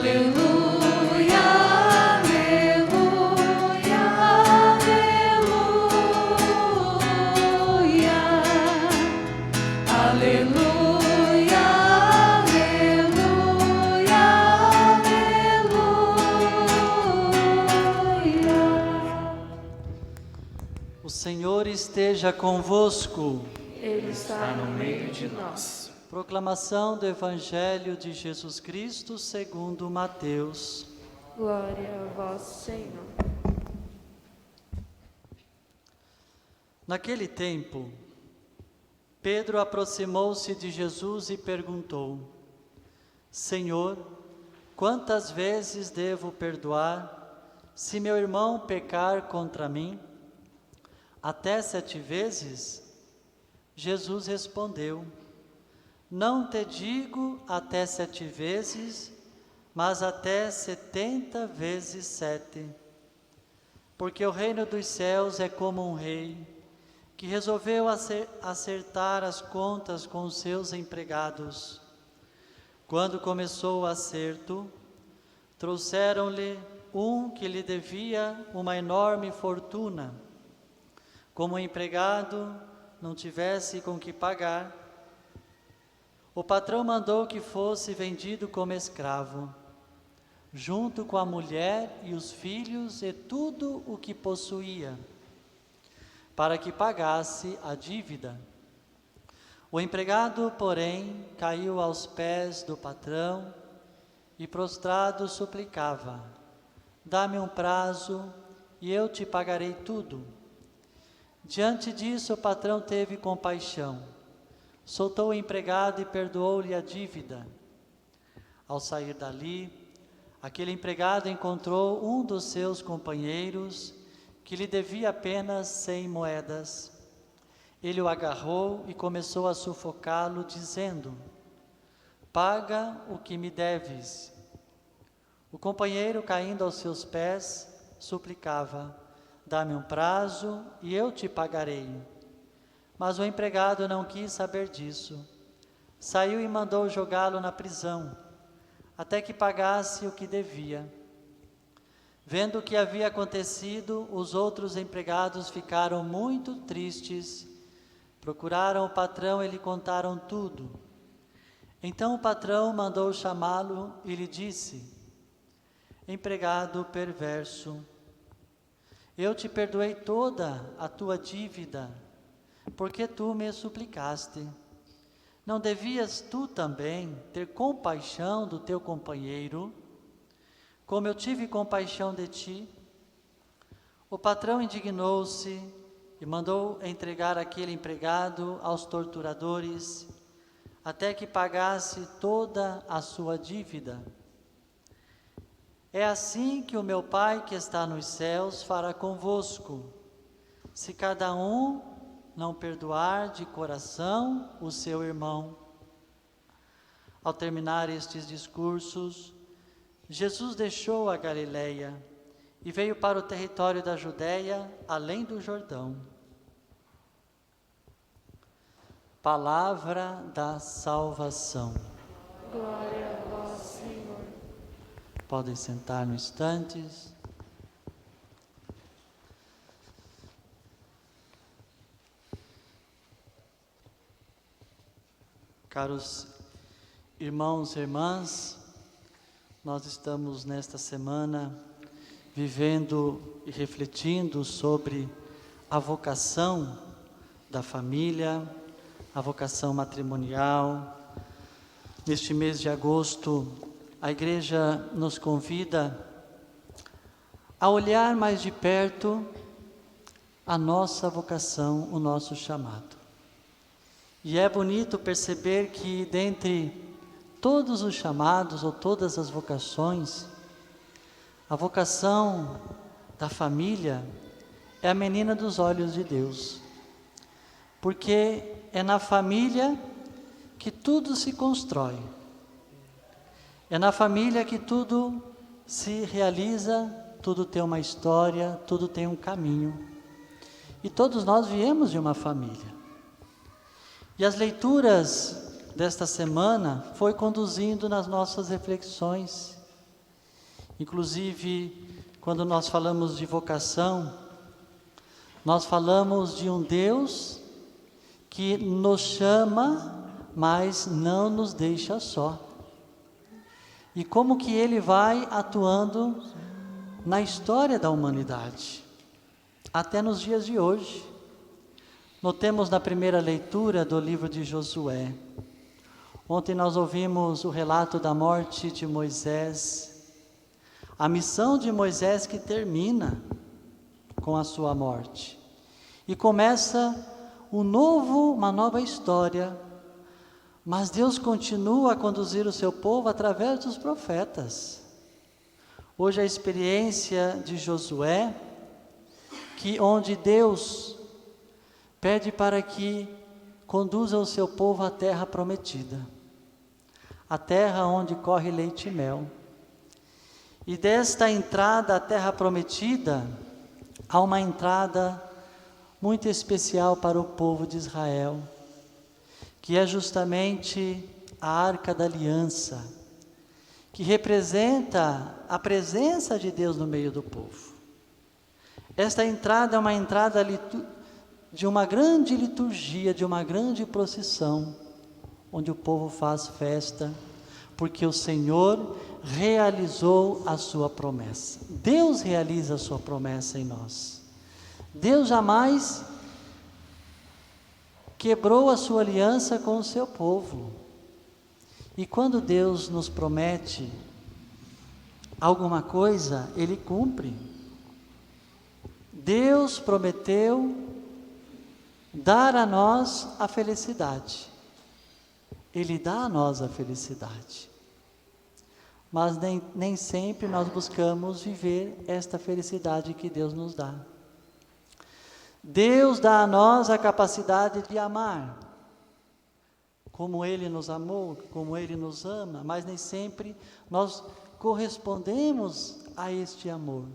Aleluia, aleluia, aleluia. Aleluia, aleluia, aleluia. O Senhor esteja convosco. Ele está no meio de nós. Proclamação do Evangelho de Jesus Cristo segundo Mateus. Glória a vós, Senhor. Naquele tempo, Pedro aproximou-se de Jesus e perguntou: Senhor, quantas vezes devo perdoar se meu irmão pecar contra mim? Até 7 vezes? Jesus respondeu: Não te digo até 7 vezes, mas até 70 vezes 7. Porque o reino dos céus é como um rei que resolveu acertar as contas com os seus empregados. Quando começou o acerto, trouxeram-lhe um que lhe devia uma enorme fortuna. Como o empregado não tivesse com que pagar, o patrão mandou que fosse vendido como escravo, junto com a mulher e os filhos e tudo o que possuía, para que pagasse a dívida. O empregado, porém, caiu aos pés do patrão e, prostrado, suplicava: Dá-me um prazo e eu te pagarei tudo. Diante disso, o patrão teve compaixão, soltou o empregado e perdoou-lhe a dívida. Ao sair dali, aquele empregado encontrou um dos seus companheiros que lhe devia apenas 100 moedas. Ele o agarrou e começou a sufocá-lo, dizendo: Paga o que me deves. O companheiro, caindo aos seus pés, suplicava: Dá-me um prazo e eu te pagarei. Mas o empregado não quis saber disso. Saiu e mandou jogá-lo na prisão, até que pagasse o que devia. Vendo o que havia acontecido, os outros empregados ficaram muito tristes. Procuraram o patrão e lhe contaram tudo. Então o patrão mandou chamá-lo e lhe disse: Empregado perverso, eu te perdoei toda a tua dívida, porque tu me suplicaste. Não devias tu também ter compaixão do teu companheiro, como eu tive compaixão de ti? O patrão indignou-se e mandou entregar aquele empregado aos torturadores, até que pagasse toda a sua dívida. É assim que o meu Pai que está nos céus fará convosco, se cada um não perdoar de coração o seu irmão. Ao terminar estes discursos, Jesus deixou a Galileia e veio para o território da Judéia, além do Jordão. Palavra da salvação. Glória a vós, Senhor. Podem sentar no instantes. Caros irmãos e irmãs, nós estamos nesta semana vivendo e refletindo sobre a vocação da família, a vocação matrimonial. Neste mês de agosto, a Igreja nos convida a olhar mais de perto a nossa vocação, o nosso chamado. E é bonito perceber que dentre todos os chamados ou todas as vocações, a vocação da família é a menina dos olhos de Deus. Porque é na família que tudo se constrói. É na família que tudo se realiza, tudo tem uma história, tudo tem um caminho. E todos nós viemos de uma família. E as leituras desta semana foi conduzindo nas nossas reflexões. Inclusive, quando nós falamos de vocação, nós falamos de um Deus que nos chama, mas não nos deixa só. E como que Ele vai atuando na história da humanidade, até nos dias de hoje. Notemos na primeira leitura do livro de Josué. Ontem nós ouvimos o relato da morte de Moisés, a missão de Moisés que termina com a sua morte. E começa uma nova história, mas Deus continua a conduzir o seu povo através dos profetas. Hoje a experiência de Josué, onde Deus pede para que conduza o seu povo à terra prometida, a terra onde corre leite e mel. E desta entrada à terra prometida, há uma entrada muito especial para o povo de Israel, que é justamente a Arca da Aliança, que representa a presença de Deus no meio do povo. Esta entrada é uma entrada de uma grande liturgia, de uma grande procissão, onde o povo faz festa, porque o Senhor realizou a sua promessa. Deus realiza a sua promessa em nós. Deus jamais quebrou a sua aliança com o seu povo. E quando Deus nos promete alguma coisa, Ele cumpre. Deus prometeu dar a nós a felicidade. Ele dá a nós a felicidade. Mas nem sempre nós buscamos viver esta felicidade que Deus nos dá. Deus dá a nós a capacidade de amar, como Ele nos amou, como Ele nos ama, mas nem sempre nós correspondemos a este amor.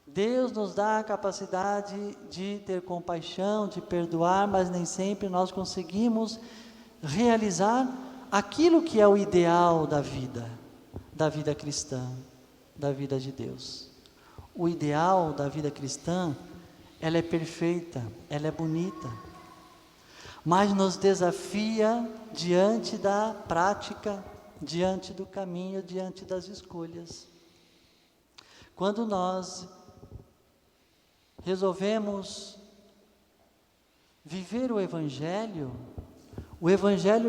Deus nos dá a capacidade de ter compaixão, de perdoar, mas nem sempre nós conseguimos realizar aquilo que é o ideal da vida cristã, da vida de Deus. O ideal da vida cristã, ela é perfeita, ela é bonita, mas nos desafia diante da prática, diante do caminho, diante das escolhas. Quando nós resolvemos viver o Evangelho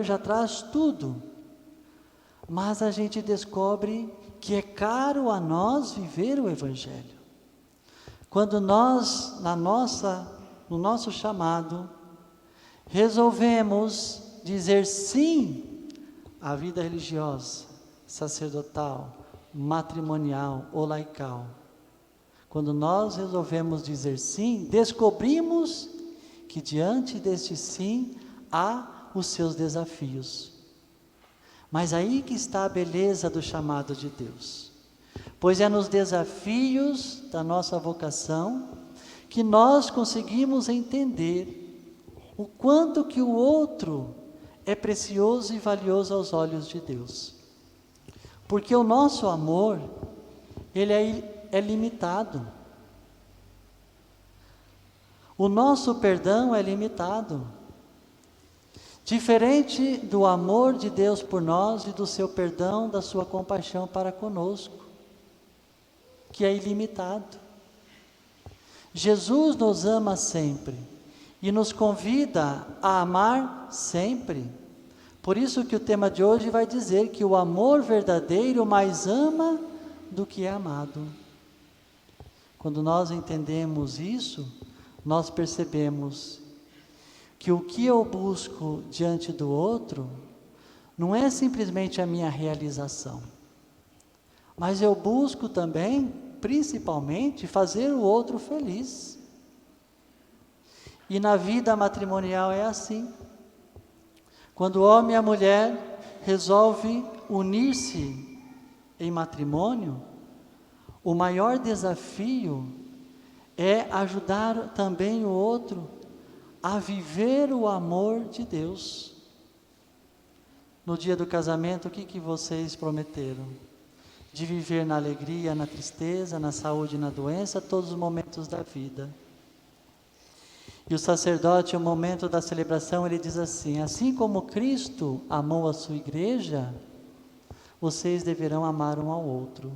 já traz tudo, mas a gente descobre que é caro a nós viver o Evangelho. Quando nós, no nosso chamado, resolvemos dizer sim à vida religiosa, sacerdotal, matrimonial ou laical, quando nós resolvemos dizer sim, descobrimos que diante deste sim há os seus desafios. Mas aí que está a beleza do chamado de Deus. Pois é nos desafios da nossa vocação que nós conseguimos entender o quanto que o outro é precioso e valioso aos olhos de Deus. Porque o nosso amor, ele é limitado. O nosso perdão é limitado. Diferente do amor de Deus por nós e do seu perdão, da sua compaixão para conosco, que é ilimitado. Jesus nos ama sempre e nos convida a amar sempre. Por isso que o tema de hoje vai dizer que o amor verdadeiro mais ama do que é amado. Quando nós entendemos isso, nós percebemos que o que eu busco diante do outro não é simplesmente a minha realização, mas eu busco também, principalmente, fazer o outro feliz. E na vida matrimonial é assim. Quando o homem e a mulher resolvem unir-se em matrimônio, o maior desafio é ajudar também o outro a viver o amor de Deus. No dia do casamento, o que vocês prometeram? de viver na alegria, na tristeza, na saúde e na doença, todos os momentos da vida. E o sacerdote, no momento da celebração, ele diz assim: assim como Cristo amou a sua igreja, vocês deverão amar um ao outro.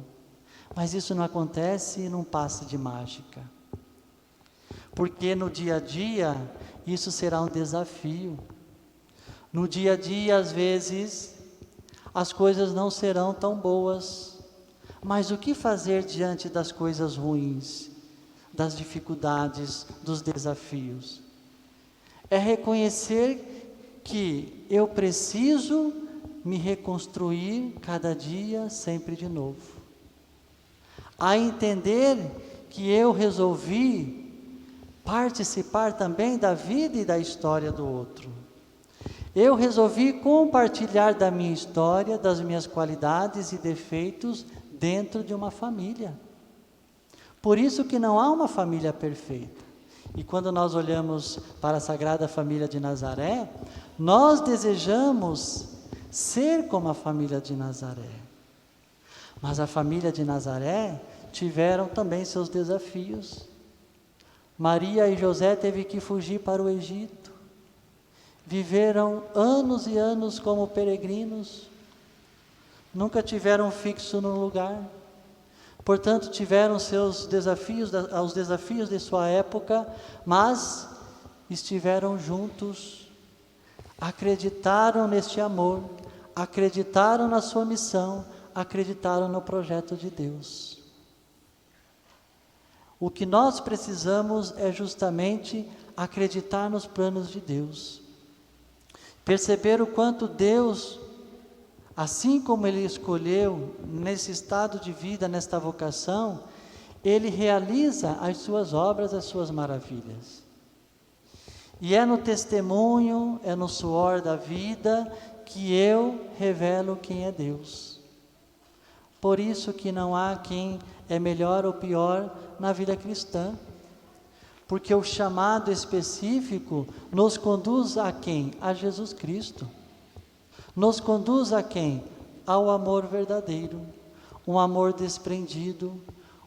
Mas isso não acontece num passe de mágica. Porque no dia a dia, isso será um desafio. No dia a dia, às vezes, as coisas não serão tão boas. Mas o que fazer diante das coisas ruins, das dificuldades, dos desafios? É reconhecer que eu preciso me reconstruir cada dia, sempre de novo. A entender que eu resolvi participar também da vida e da história do outro. Eu resolvi compartilhar da minha história, das minhas qualidades e defeitos dentro de uma família. Por isso que não há uma família perfeita. E quando nós olhamos para a Sagrada Família de Nazaré, nós desejamos ser como a família de Nazaré. Mas a família de Nazaré tiveram também seus desafios. Maria e José teve que fugir para o Egito. Viveram anos e anos como peregrinos. Nunca tiveram fixo no lugar. Portanto, tiveram seus desafios, os desafios de sua época, mas estiveram juntos. Acreditaram neste amor, acreditaram na sua missão, acreditaram no projeto de Deus. O que nós precisamos é justamente acreditar nos planos de Deus. Perceber o quanto Deus, assim como Ele escolheu nesse estado de vida, nesta vocação, Ele realiza as suas obras, as suas maravilhas. E é no testemunho, é no suor da vida que eu revelo quem é Deus. Por isso que não há quem é melhor ou pior na vida cristã. Porque o chamado específico nos conduz a quem? A Jesus Cristo. Nos conduz a quem? Ao amor verdadeiro. Um amor desprendido.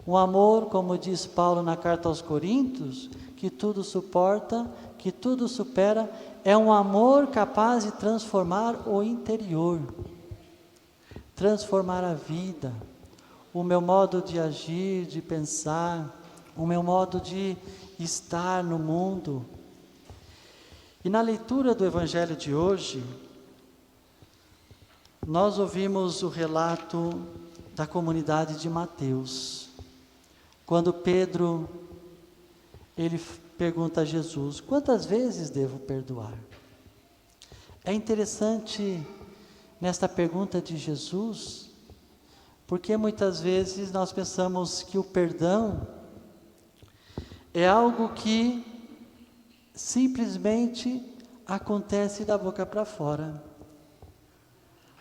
Um amor, como diz Paulo na carta aos Coríntios, que tudo suporta, que tudo supera. É um amor capaz de transformar o interior. Transformar a vida. O meu modo de agir, de pensar. O meu modo de estar no mundo. E na leitura do Evangelho de hoje, nós ouvimos o relato da comunidade de Mateus, quando Pedro, ele pergunta a Jesus: quantas vezes devo perdoar? É interessante nesta pergunta de Jesus, porque muitas vezes nós pensamos que o perdão é algo que simplesmente acontece da boca para fora.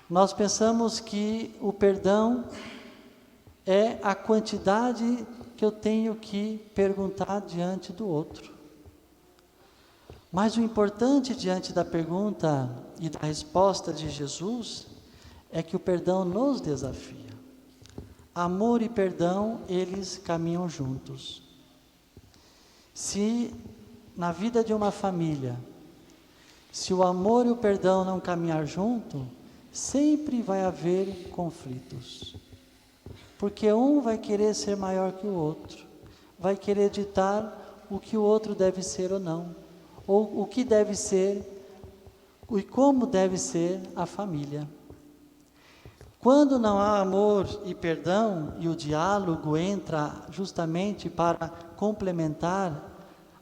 Nós pensamos que o perdão é a quantidade que eu tenho que perguntar diante do outro. Mas o importante diante da pergunta e da resposta de Jesus é que o perdão nos desafia. Amor e perdão, eles caminham juntos. Se na vida de uma família, se o amor e o perdão não caminhar junto, sempre vai haver conflitos. Porque um vai querer ser maior que o outro, vai querer ditar o que o outro deve ser ou não, ou o que deve ser e como deve ser a família. Quando não há amor e perdão, e o diálogo entra justamente para complementar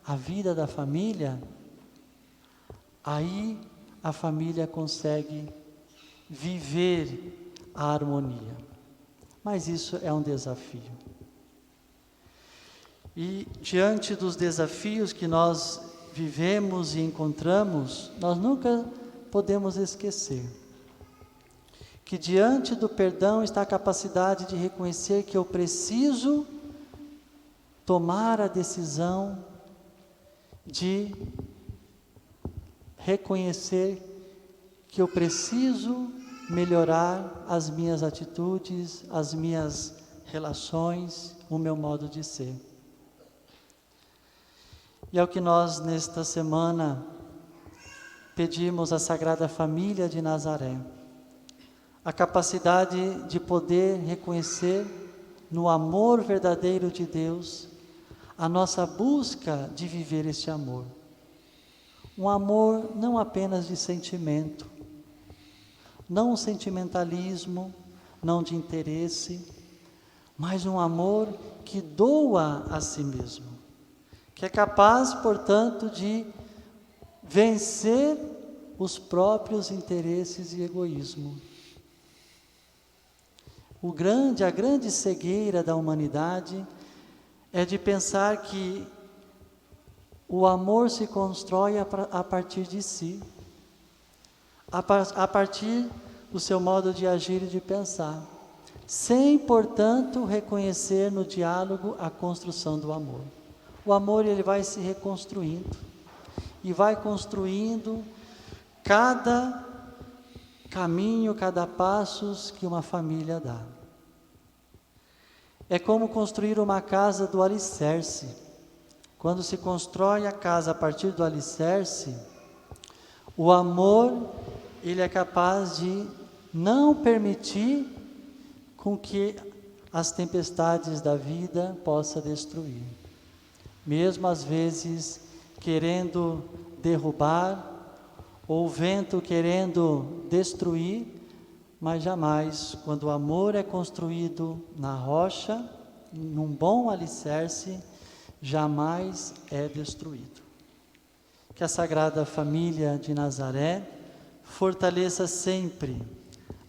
a vida da família, aí a família consegue viver a harmonia. Mas isso é um desafio. E diante dos desafios que nós vivemos e encontramos, nós nunca podemos esquecer que diante do perdão está a capacidade de reconhecer que eu preciso tomar a decisão de reconhecer que eu preciso melhorar as minhas atitudes, as minhas relações, o meu modo de ser. E é o que nós, nesta semana, pedimos à Sagrada Família de Nazaré, a capacidade de poder reconhecer no amor verdadeiro de Deus, a nossa busca de viver este amor. Um amor não apenas de sentimento, não um sentimentalismo, não de interesse, mas um amor que doa a si mesmo, que é capaz, portanto, de vencer os próprios interesses e egoísmo. A grande cegueira da humanidade é de pensar que o amor se constrói a partir de si, a partir do seu modo de agir e de pensar, sem, portanto, reconhecer no diálogo a construção do amor. O amor, ele vai se reconstruindo e vai construindo cada caminho, cada passo que uma família dá. É como construir uma casa do alicerce. Quando se constrói a casa a partir do alicerce, o amor, ele é capaz de não permitir com que as tempestades da vida possam destruir. Mesmo às vezes querendo derrubar, ou o vento querendo destruir, mas jamais, quando o amor é construído na rocha, num bom alicerce, jamais é destruído. Que a Sagrada Família de Nazaré fortaleça sempre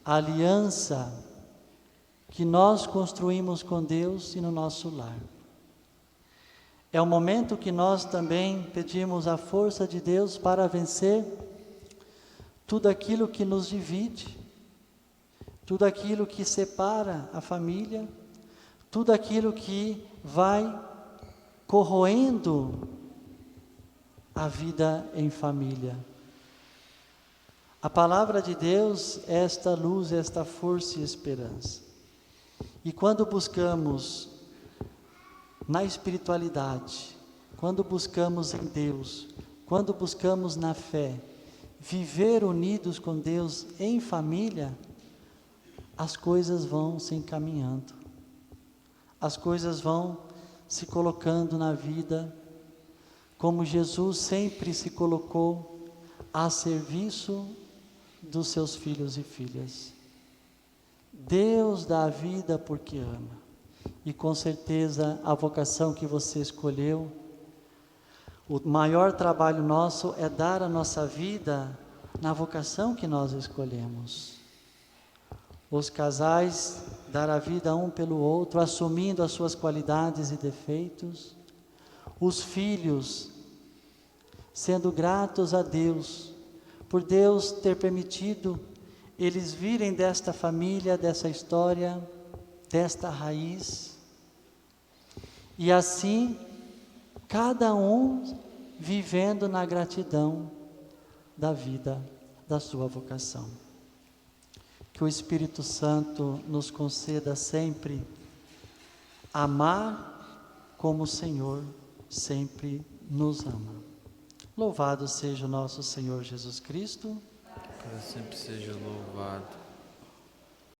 a aliança que nós construímos com Deus e no nosso lar. É o momento que nós também pedimos a força de Deus para vencer tudo aquilo que nos divide, tudo aquilo que separa a família, tudo aquilo que vai corroendo a vida em família. A palavra de Deus é esta luz, esta força e esperança. E quando buscamos na espiritualidade, quando buscamos em Deus, quando buscamos na fé, viver unidos com Deus em família, as coisas vão se encaminhando, as coisas vão se colocando na vida, como Jesus sempre se colocou a serviço dos seus filhos e filhas. Deus dá a vida porque ama, e com certeza a vocação que você escolheu, o maior trabalho nosso é dar a nossa vida na vocação que nós escolhemos. Os casais dar a vida um pelo outro, assumindo as suas qualidades e defeitos. Os filhos sendo gratos a Deus, por Deus ter permitido eles virem desta família, dessa história, desta raiz. E assim, cada um vivendo na gratidão da vida, da sua vocação. Que o Espírito Santo nos conceda sempre amar como o Senhor sempre nos ama. Louvado seja o nosso Senhor Jesus Cristo. Para sempre seja louvado.